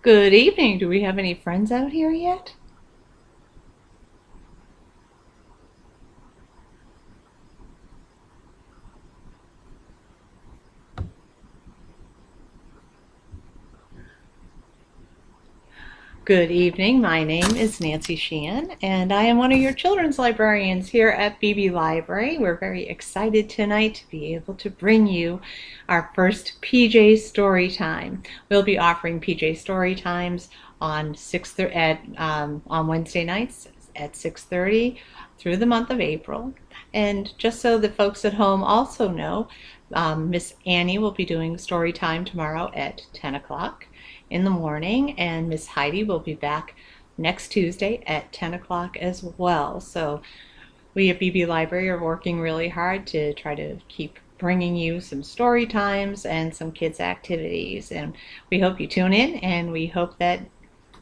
Good evening. Do we have any friends out here yet? Good evening. My name is Nancy Sheehan, and I am one of your children's librarians here at BB Library. We're very excited tonight to be able to bring you our first PJ Story Time. We'll be offering PJ Story Times on on Wednesday nights at 6:30 through the month of April. And just so the folks at home also know, Miss Annie will be doing story time tomorrow at 10 o'clock in the morning, and Miss Heidi will be back next Tuesday at 10 o'clock as well. So we at BB Library are working really hard to try to keep bringing you some story times and some kids activities, and we hope you tune in, and we hope that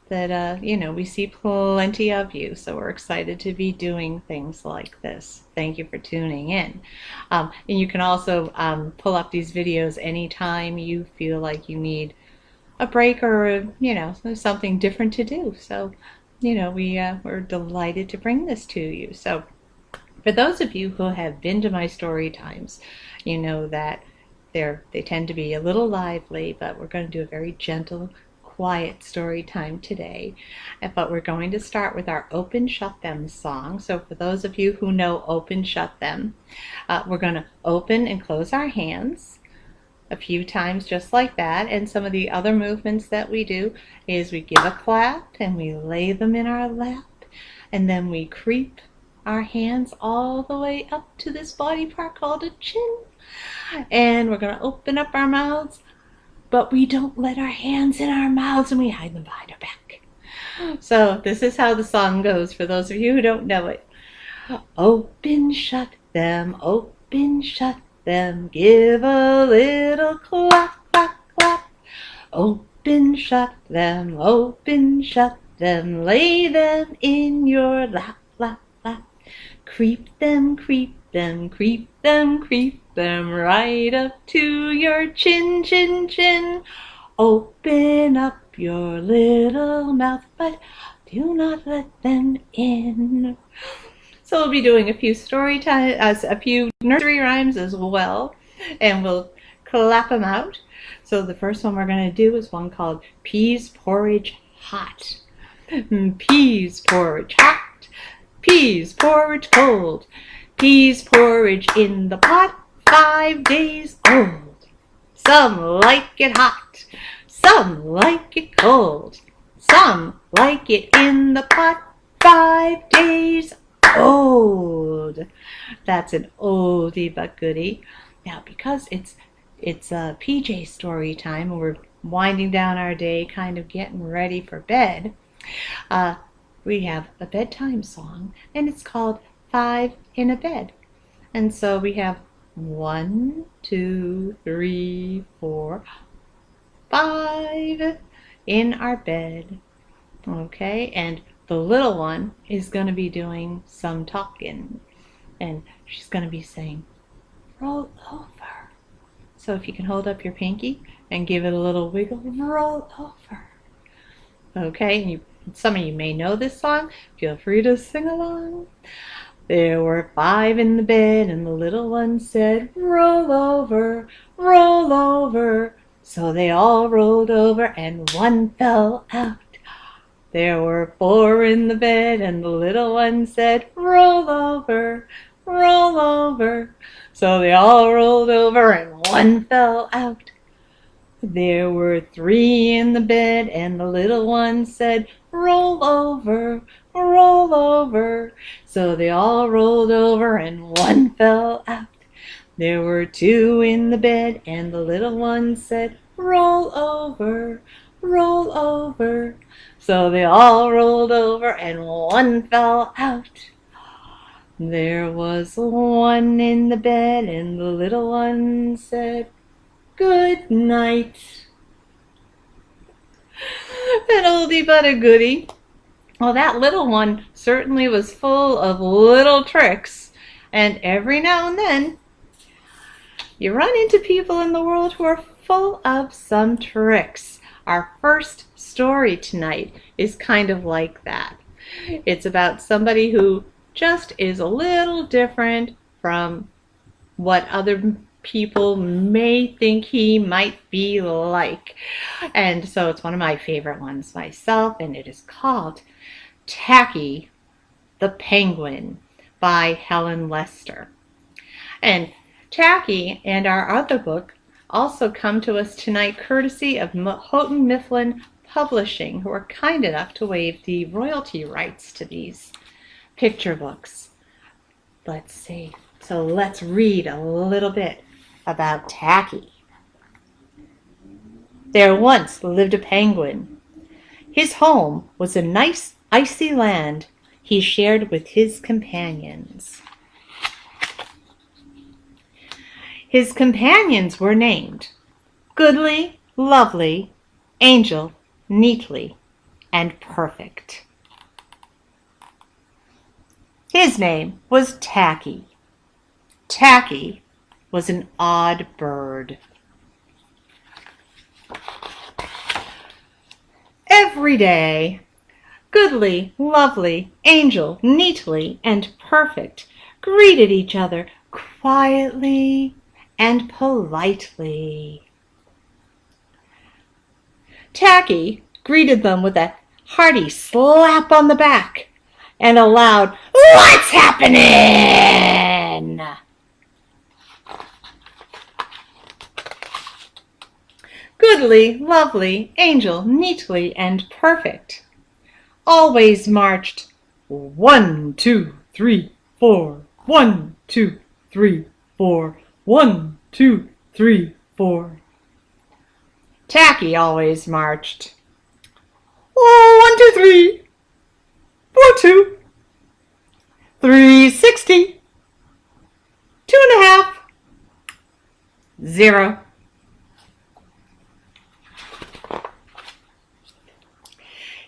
we see plenty of you. So we're excited to be doing things like this. Thank you for tuning in. And you can also pull up these videos anytime you feel like you need a break or something different to do. So we're delighted to bring this to you. So for those of you who have been to my story times, you know that they tend to be a little lively, but we're going to do a very gentle, quiet story time today. But we're going to start with our Open Shut Them song. So for those of you who know Open Shut Them, we're going to open and close our hands a few times just like that. And some of the other movements that we do is we give a clap and we lay them in our lap, and then we creep our hands all the way up to this body part called a chin, and we're going to open up our mouths, but we don't let our hands in our mouths, and we hide them behind our back. So this is how the song goes for those of you who don't know it. Open, shut them, open, shut them, give a little clap, clap, clap. Open, shut them, lay them in your lap, lap, lap. Creep them, creep them, creep them, creep them, right up to your chin, chin, chin. Open up your little mouth, but do not let them in. So we'll be doing a few a few nursery rhymes as well, and we'll clap them out. So the first one we're going to do is one called Peas Porridge Hot. Peas porridge hot, peas porridge cold, peas porridge in the pot, 5 days old. Some like it hot, some like it cold, some like it in the pot, 5 days old. That's an oldie but goodie. Now, because it's a PJ story time and we're winding down our day, kind of getting ready for bed, we have a bedtime song, and it's called 5 in a Bed. And so we have 1, 2, 3, 4, 5 in our bed. Okay, and the little one is going to be doing some talking, and she's going to be saying, roll over. So if you can hold up your pinky and give it a little wiggle, roll over. Okay, some of you may know this song. Feel free to sing along. There were 5 in the bed, and the little one said, roll over, roll over. So they all rolled over, and one fell out. There were 4 in the bed, and the little one said, roll over, roll over. So they all rolled over, and one fell out. There were 3 in the bed, and the little one said, roll over, roll over. So they all rolled over, and one fell out. There were 2 in the bed, and the little one said, roll over, roll over. So they all rolled over, and one fell out. There was 1 in the bed, and the little one said, good night. An oldie but a goodie. Well, that little one certainly was full of little tricks, and every now and then you run into people in the world who are full of some tricks. Our first story tonight is kind of like that. It's about somebody who just is a little different from what other people may think he might be like. And so it's one of my favorite ones myself, and it is called Tacky the Penguin by Helen Lester. And Tacky and our other book also come to us tonight courtesy of Houghton Mifflin Publishing, who are kind enough to waive the royalty rights to these picture books. Let's see. So let's read a little bit about Tacky. There once lived a penguin. His home was a nice icy land he shared with his companions. His companions were named Goodly, Lovely, Angel, Neatly, and Perfect. His name was Tacky. Tacky was an odd bird. Every day, Goodly, Lovely, Angel, Neatly, and Perfect greeted each other quietly and politely. Tacky greeted them with a hearty slap on the back and a loud, "What's happening?" Goodly, Lovely, Angel, Neatly, and Perfect always marched 1, 2, 3, 4, 1, 2, 3, 4, 1, 2, 3, 4. Tacky always marched 1, 2, 3, 4, 2, 360, 2.5, 0.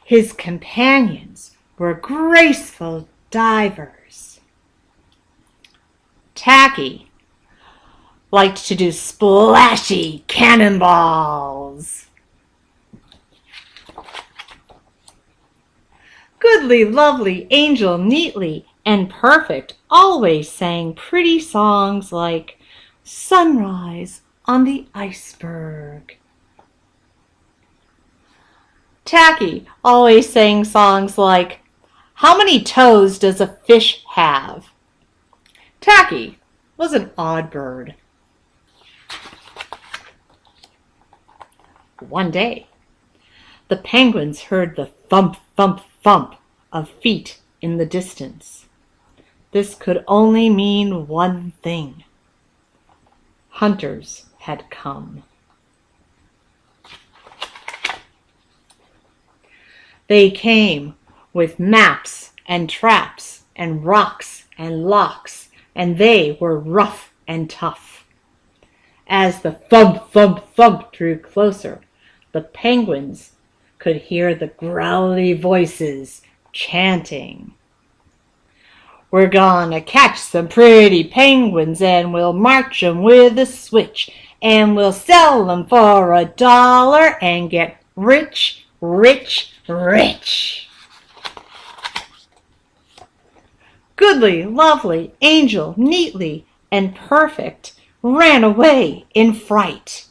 His companions were graceful divers. Tacky liked to do splashy cannonballs. Goodly, Lovely, Angel, Neatly, and Perfect always sang pretty songs like Sunrise on the Iceberg. Tacky always sang songs like, How many toes does a fish have? Tacky was an odd bird. One day, the penguins heard the thump, thump, thump of feet in the distance. This could only mean one thing. Hunters had come. They came with maps and traps and rocks and locks, and they were rough and tough. As the thump, thump, thump drew closer, the penguins could hear the growly voices chanting. We're gonna catch some pretty penguins, and we'll march 'em with a switch, and we'll sell 'em for $1 and get rich, rich, rich. Goodly, Lovely, Angel, Neatly, and Perfect ran away in fright.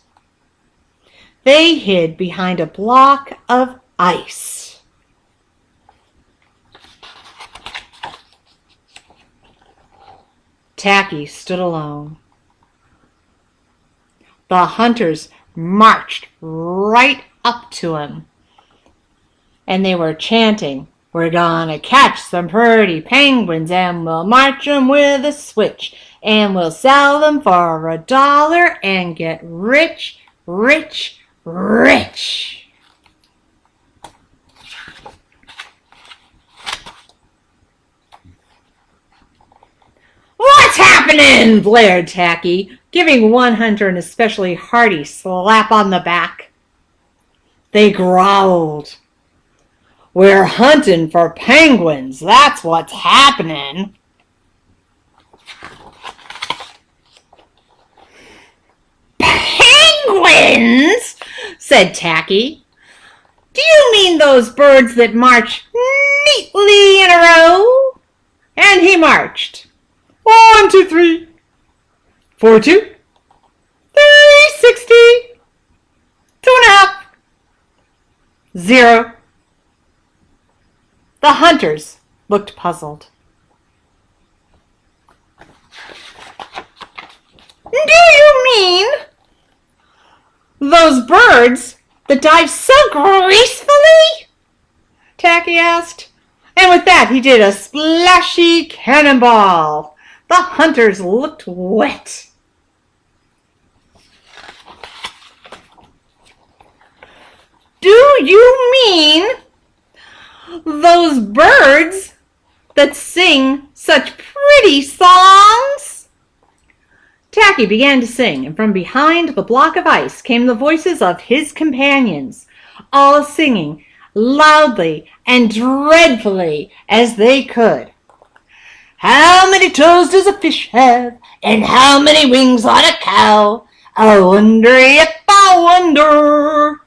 They hid behind a block of ice. Tacky stood alone. The hunters marched right up to him, and they were chanting, We're gonna catch some pretty penguins, and we'll march 'em with a switch, and we'll sell them for $1 and get rich, rich, rich. What's happening? Blared Tacky, giving one hunter an especially hearty slap on the back. They growled. We're hunting for penguins. That's what's happening. Penguins? Said Tacky. Do you mean those birds that march neatly in a row? And he marched. 1, 2, 3, 4, 2, 360, 2.5, 0. The hunters looked puzzled. Do you mean those birds that dive so gracefully? Tacky asked. And with that, he did a splashy cannonball. The hunters looked wet. Do you mean those birds that sing such pretty songs? Tacky began to sing, and from behind the block of ice came the voices of his companions, all singing loudly and dreadfully as they could. How many toes does a fish have, and how many wings on a cow? I wonder if I wonder.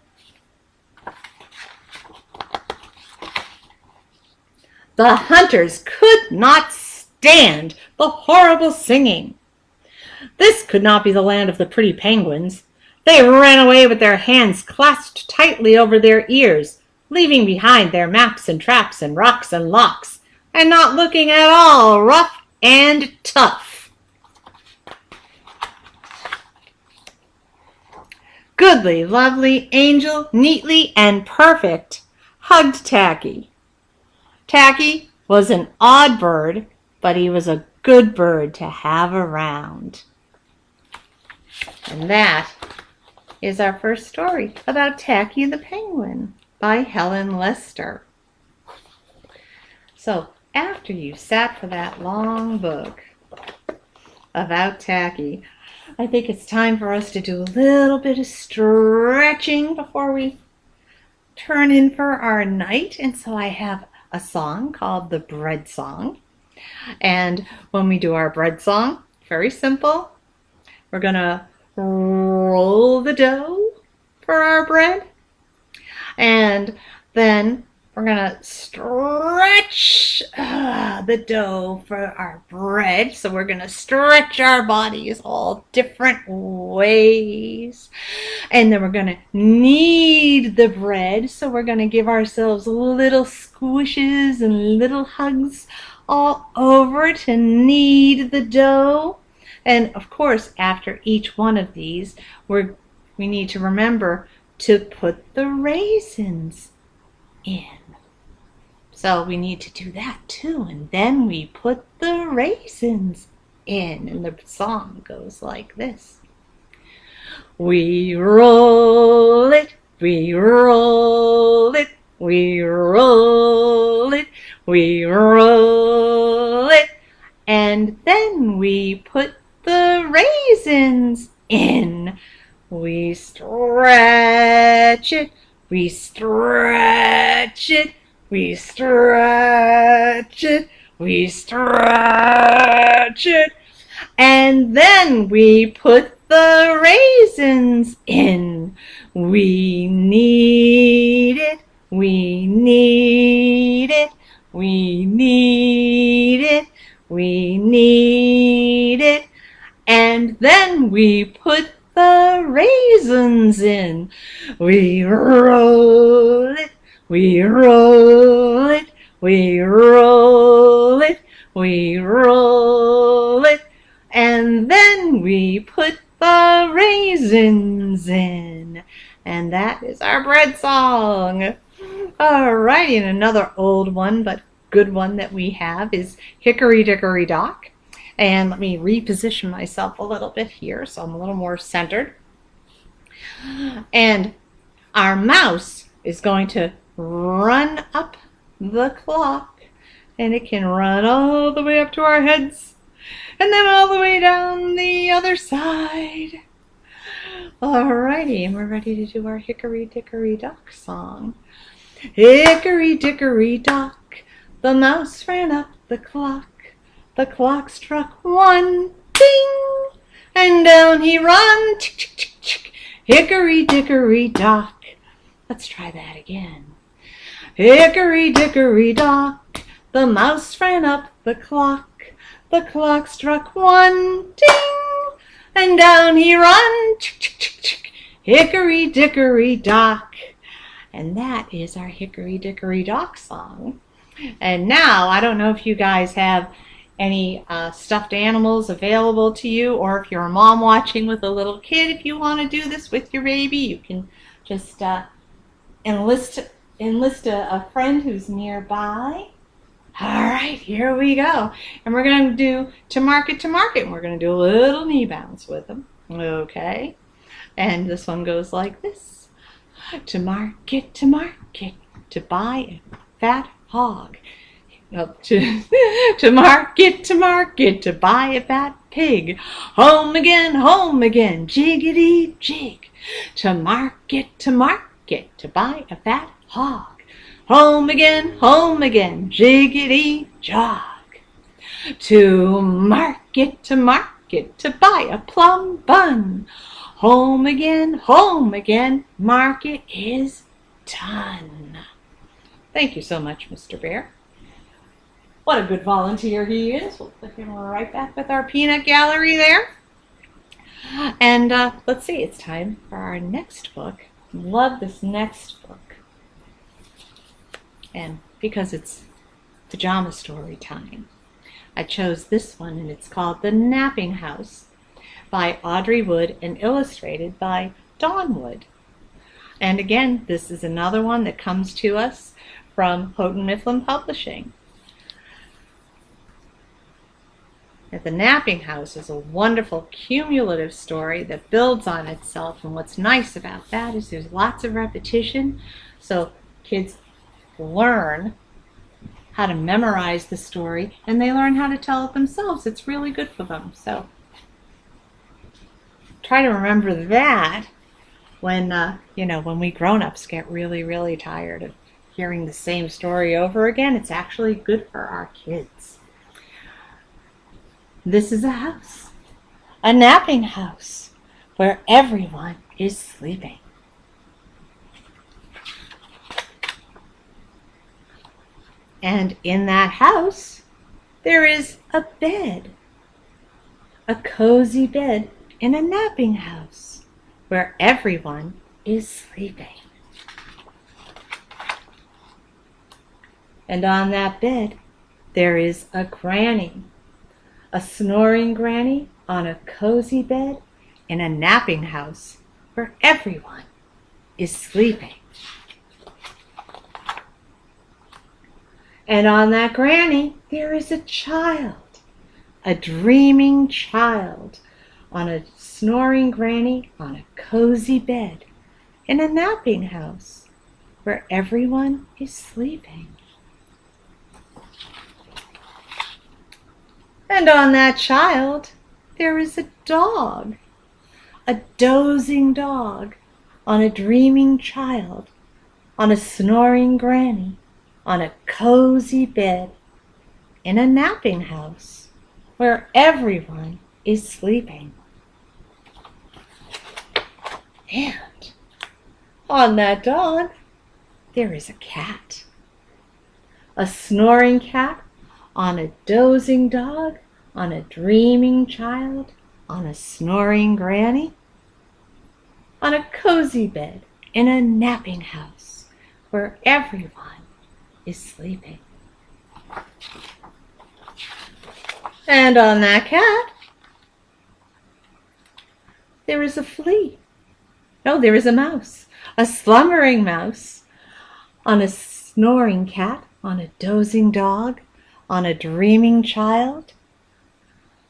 The hunters could not stand the horrible singing. This could not be the land of the pretty penguins. They ran away with their hands clasped tightly over their ears, leaving behind their maps and traps and rocks and locks, and not looking at all rough and tough. Goodly, lovely, Angel, neatly, and perfect hugged Tacky. Tacky was an odd bird, but he was a good bird to have around. And that is our first story about Tacky the Penguin by Helen Lester. So after you sat for that long book about Tacky, I think it's time for us to do a little bit of stretching before we turn in for our night. And so I have a song called the Bread Song. And when we do our bread song, very simple. We're going to roll the dough for our bread. And then we're going to stretch the dough for our bread. So we're going to stretch our bodies all different ways. And then we're going to knead the bread. So we're going to give ourselves little squishes and little hugs all over to knead the dough. And of course, after each one of these, we need to remember to put the raisins in. So we need to do that too. And then we put the raisins in. And the song goes like this. We roll it, we roll it, we roll it, we roll it. And then we put the raisins in. We stretch it, we stretch it, we stretch it, we stretch it. And then we put the raisins in. We knead it, we knead it, we knead it, we knead it. And then we put the raisins in. We roll it, we roll it, we roll it, we roll it. And then we put the raisins in. And that is our bread song. Alrighty, and another old one but good one that we have is Hickory Dickory Dock. And let me reposition myself a little bit here so I'm a little more centered. And our mouse is going to run up the clock, and it can run all the way up to our heads and then all the way down the other side. Alrighty, and we're ready to do our Hickory Dickory Dock song. Hickory Dickory Dock, the mouse ran up the clock. The clock struck 1, ding, and down he run, chick, chick, chick, chick. Hickory Dickory Dock, Let's try that again. Hickory dickory dock, the mouse ran up the clock. The clock struck one, ding, and down he run. Hickory dickory dock. And that is our Hickory Dickory Dock song. And now, I don't know if you guys have any stuffed animals available to you, or if you're a mom watching with a little kid, if you want to do this with your baby, you can just enlist a friend who's nearby. All right, here we go. And we're going to do To Market, and we're going to do a little knee bounce with them. Okay? And this one goes like this. To market, to buy a fat hog. To market, to buy a fat pig. Home again, jiggity jig. To market, to buy a fat hog. Home again, jiggity jog. To market, to buy a plum bun. Home again, market is done. Thank you so much, Mr. Bear. What a good volunteer he is. We'll put him right back with our peanut gallery there. And let's see, it's time for our next book. Love this next book. And because it's pajama story time, I chose this one, and it's called The Napping House by Audrey Wood and illustrated by Dawn Wood. And again, this is another one that comes to us from Houghton Mifflin Publishing. The Napping House is a wonderful cumulative story that builds on itself, and what's nice about that is there's lots of repetition, so kids learn how to memorize the story, and they learn how to tell it themselves. It's really good for them. So try to remember that when when we grown-ups get really, really tired of hearing the same story over again. It's actually good for our kids. This is a house, a napping house, where everyone is sleeping. And in that house, there is a bed, a cozy bed in a napping house where everyone is sleeping. And on that bed, there is a granny, a snoring granny on a cozy bed in a napping house where everyone is sleeping. And on that granny, there is a child, a dreaming child, on a snoring granny on a cozy bed in a napping house where everyone is sleeping. And on that child, there is a dog, a dozing dog, on a dreaming child, on a snoring granny, on a cozy bed, in a napping house, where everyone is sleeping. And on that dog, there is a cat, a snoring cat, on a dozing dog, on a dreaming child, on a snoring granny, on a cozy bed in a napping house where everyone is sleeping. And on that cat, there is a flea. No, there is a mouse, a slumbering mouse, on a snoring cat, on a dozing dog, on a dreaming child,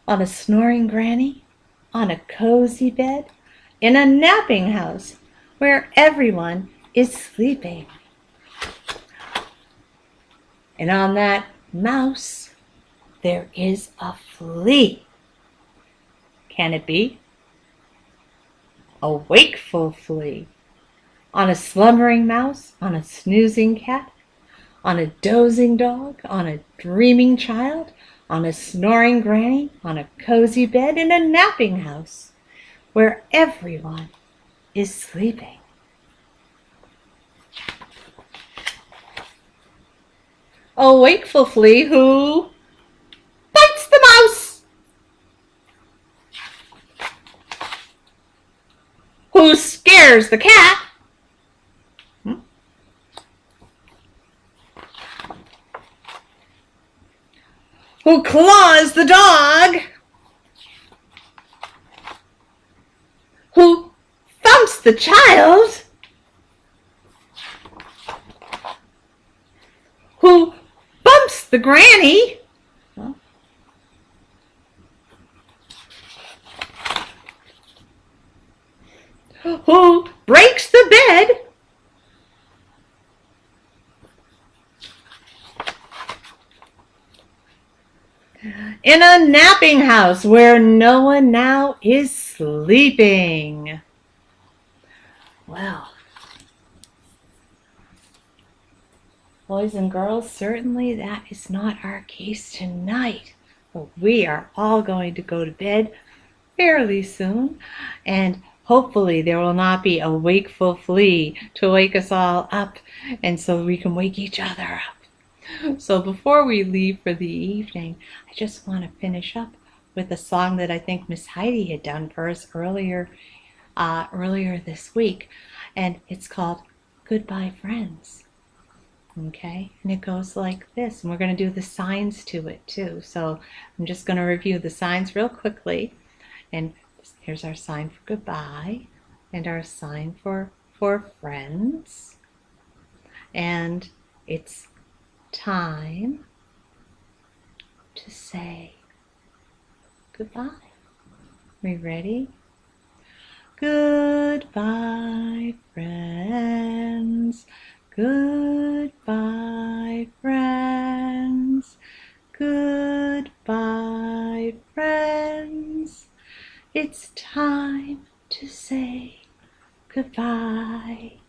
on a snoring granny, on a cozy bed, in a napping house where everyone is sleeping. And on that mouse, there is a flea. Can it be? A wakeful flea. On a slumbering mouse, on a snoozing cat, on a dozing dog, on a dreaming child, on a snoring granny, on a cozy bed, in a napping house where everyone is sleeping. A wakeful flea who bites the mouse, who scares the cat, who claws the dog, who thumps the child, who bumps the granny, who breaks the bed, in a napping house where no one now is sleeping. Well, boys and girls, certainly that is not our case tonight. We are all going to go to bed fairly soon, and hopefully there will not be a wakeful flea to wake us all up, and so we can wake each other up. So before we leave for the evening, I just want to finish up with a song that I think Miss Heidi had done for us earlier this week, and it's called Goodbye Friends. Okay, and it goes like this, and we're going to do the signs to it too. So I'm just going to review the signs real quickly, and here's our sign for goodbye, and our sign for friends, and it's time to say goodbye. We ready? Goodbye, friends. Goodbye, friends. Goodbye, friends. It's time to say goodbye.